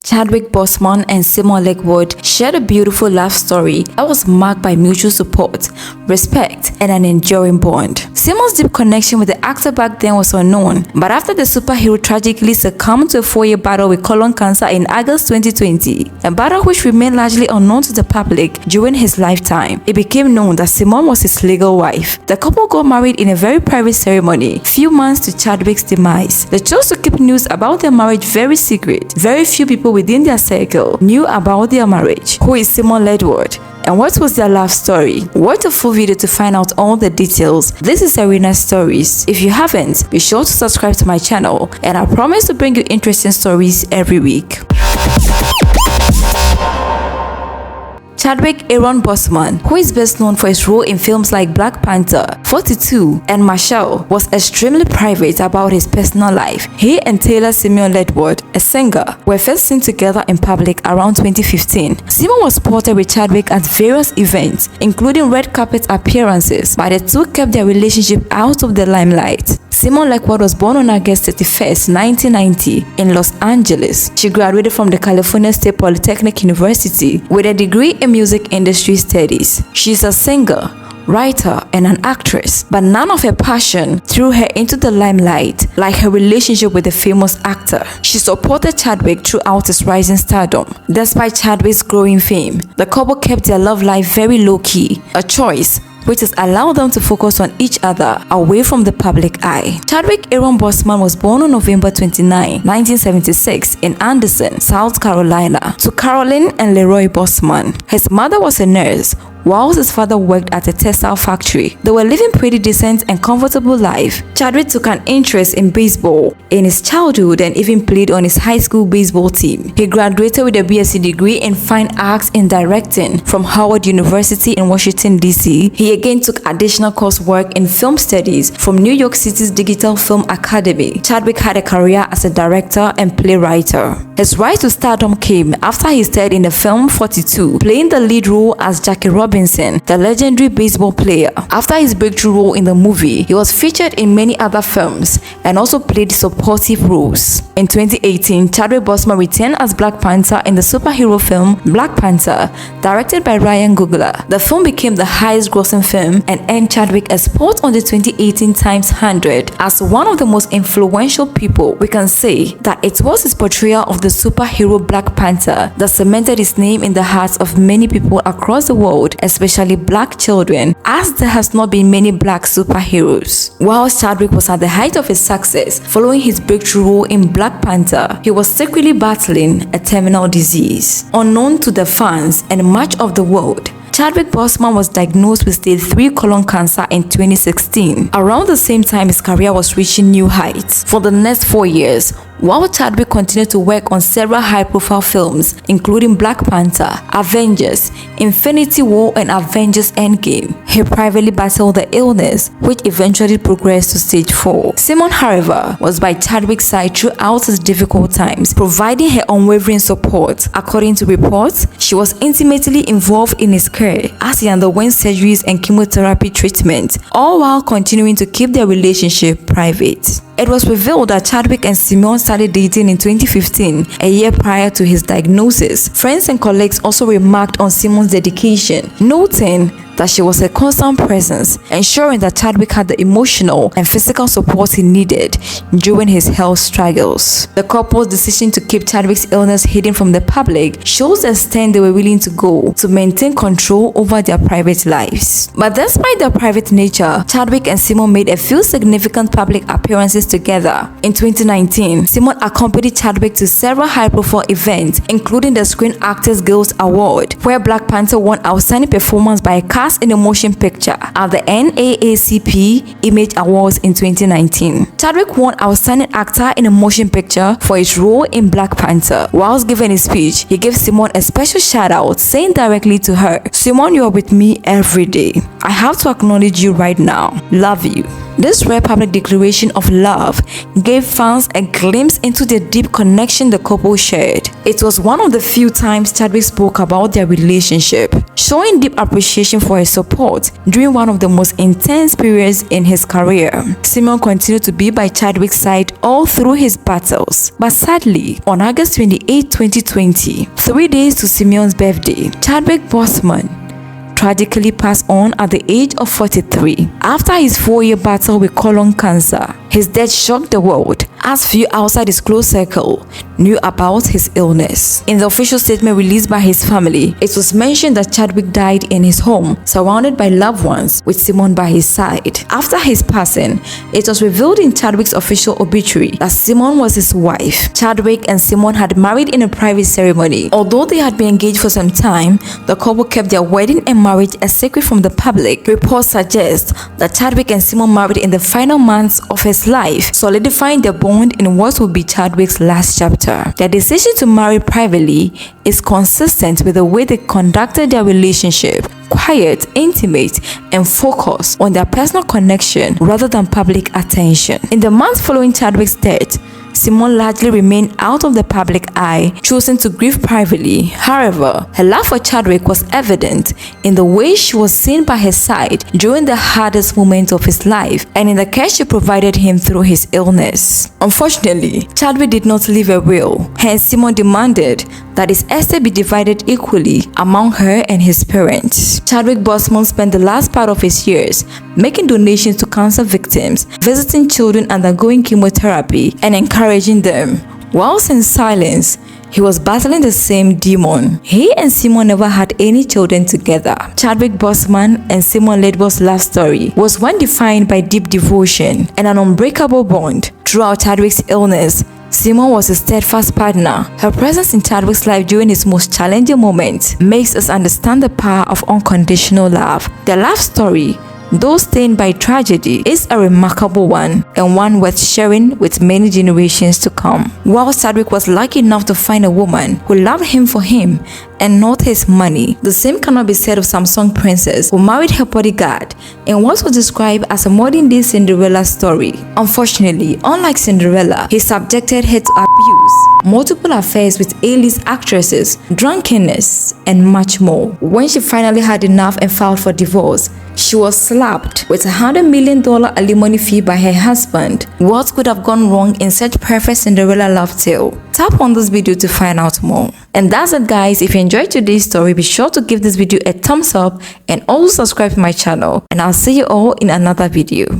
Chadwick Boseman and Simone Ledward shared a beautiful love story that was marked by mutual support, respect, and an enduring bond. Simone's deep connection with the actor back then was unknown, but after the superhero tragically succumbed to a 4-year battle with colon cancer in August 2020, a battle which remained largely unknown to the public during his lifetime, it became known that Simone was his legal wife. The couple got married in a very private ceremony, few months to Chadwick's demise. They chose to keep news about their marriage very secret. Very few people within their circle knew about their marriage. Who is Simone Ledward? And what was their love story? Watch the full video to find out all the details. This is Arena's Stories. If you haven't, be sure to subscribe to my channel, and I promise to bring you interesting stories every week. Chadwick Boseman, who is best known for his role in films like Black Panther, 42, and Marshall, was extremely private about his personal life. He and Taylor Simone Ledward, a singer, were first seen together in public around 2015. Simone was spotted with Chadwick at various events, including red carpet appearances, but the two kept their relationship out of the limelight. Simone Ledward was born on August 31, 1990, in Los Angeles. She graduated from the California State Polytechnic University with a degree in music industry studies. She is a singer, writer, and an actress, but none of her passion threw her into the limelight like her relationship with the famous actor. She supported Chadwick throughout his rising stardom. Despite Chadwick's growing fame, the couple kept their love life very low-key, a choice which has allowed them to focus on each other away from the public eye. Chadwick Boseman was born on November 29, 1976 in Anderson, South Carolina, to Caroline and Leroy Boseman. His mother was a nurse, whilst his father worked at a textile factory. They were living pretty decent and comfortable life. Chadwick took an interest in baseball in his childhood and even played on his high school baseball team. He graduated with a BSc degree in Fine Arts in Directing from Howard University in Washington, D.C. He again took additional coursework in film studies from New York City's Digital Film Academy. Chadwick had a career as a director and playwright. His rise to stardom came after he starred in the film 42, playing the lead role as Jackie Robinson, the legendary baseball player. After his breakthrough role in the movie, he was featured in many other films and also played supportive roles. In 2018, Chadwick Boseman returned as Black Panther in the superhero film Black Panther, directed by Ryan Coogler. The film became the highest-grossing film and earned Chadwick a spot on the 2018 Times 100 as one of the most influential people. We can say that it was his portrayal of the superhero Black Panther that cemented his name in the hearts of many people across the world, especially black children, as there has not been many black superheroes. While Chadwick was at the height of his success following his breakthrough role in Black Panther, he was secretly battling a terminal disease. Unknown to the fans and much of the world, Chadwick Boseman was diagnosed with stage 3 colon cancer in 2016. Around the same time, his career was reaching new heights. For the next 4 years, while Chadwick continued to work on several high-profile films, including Black Panther, Avengers, Infinity War, and Avengers Endgame, he privately battled the illness, which eventually progressed to stage 4. Simone, however, was by Chadwick's side throughout his difficult times, providing her unwavering support. According to reports, she was intimately involved in his care as he underwent surgeries and chemotherapy treatment, all while continuing to keep their relationship private. It was revealed that Chadwick and Simone started dating in 2015, a year prior to his diagnosis. Friends and colleagues also remarked on Simone's dedication, noting that she was a constant presence, ensuring that Chadwick had the emotional and physical support he needed during his health struggles. The couple's decision to keep Chadwick's illness hidden from the public shows the extent they were willing to go to maintain control over their private lives. But despite their private nature, Chadwick and Simone made a few significant public appearances together. In 2019, Simone accompanied Chadwick to several high-profile events, including the Screen Actors Guild Award, where Black Panther won Outstanding Performance by a Cast in a Motion Picture at the NAACP Image Awards in 2019. Chadwick won Outstanding Actor in a Motion Picture for his role in Black Panther. Whilst giving his speech, he gave Simone a special shout-out, saying directly to her, "Simone, you are with me every day. I have to acknowledge you right now. Love you." This rare public declaration of love gave fans a glimpse into the deep connection the couple shared. It was one of the few times Chadwick spoke about their relationship, showing deep appreciation for his support during one of the most intense periods in his career. Simone continued to be by Chadwick's side all through his battles, but sadly, on August 28, 2020, 3 days to Simone's birthday, Chadwick Boseman tragically passed on at the age of 43 after his 4-year battle with colon cancer. His death shocked the world, as few outside his close circle knew about his illness. In the official statement released by his family, it was mentioned that Chadwick died in his home, surrounded by loved ones, with Simone by his side. After his passing, it was revealed in Chadwick's official obituary that Simone was his wife. Chadwick and Simone had married in a private ceremony. Although they had been engaged for some time, the couple kept their wedding and marriage a secret from the public. Reports suggest that Chadwick and Simone married in the final months of his life, solidifying their bond in what would be Chadwick's last chapter. Their decision to marry privately is consistent with the way they conducted their relationship: quiet, intimate, and focused on their personal connection rather than public attention. In the months following Chadwick's death, Simone largely remained out of the public eye, choosing to grieve privately. However, her love for Chadwick was evident in the way she was seen by his side during the hardest moments of his life and in the care she provided him through his illness. Unfortunately, Chadwick did not leave a will, hence Simone demanded that his estate be divided equally among her and his parents. Chadwick Boseman spent the last part of his years making donations to cancer victims, visiting children undergoing chemotherapy, and encouraging them. Whilst in silence, he was battling the same demon. He and Simone never had any children together. Chadwick Boseman and Simone Ledward's love story was one defined by deep devotion and an unbreakable bond. Throughout Chadwick's illness, Simone was a steadfast partner. Her presence in Chadwick's life during his most challenging moments makes us understand the power of unconditional love. Their love story, though stained by tragedy, is a remarkable one and one worth sharing with many generations to come. While Chadwick was lucky enough to find a woman who loved him for him and not his money, the same cannot be said of Samsung princess who married her bodyguard in what was described as a modern-day Cinderella story. Unfortunately, unlike Cinderella, he subjected her to abuse, multiple affairs with A-list actresses, drunkenness, and much more. When she finally had enough and filed for divorce, she was slapped with $100 million alimony fee by her husband. What could have gone wrong in such perfect Cinderella love tale? Tap on this video to find out more. And that's it, guys. If you enjoyed today's story, be sure to give this video a thumbs up and also subscribe to my channel. And I'll see you all in another video.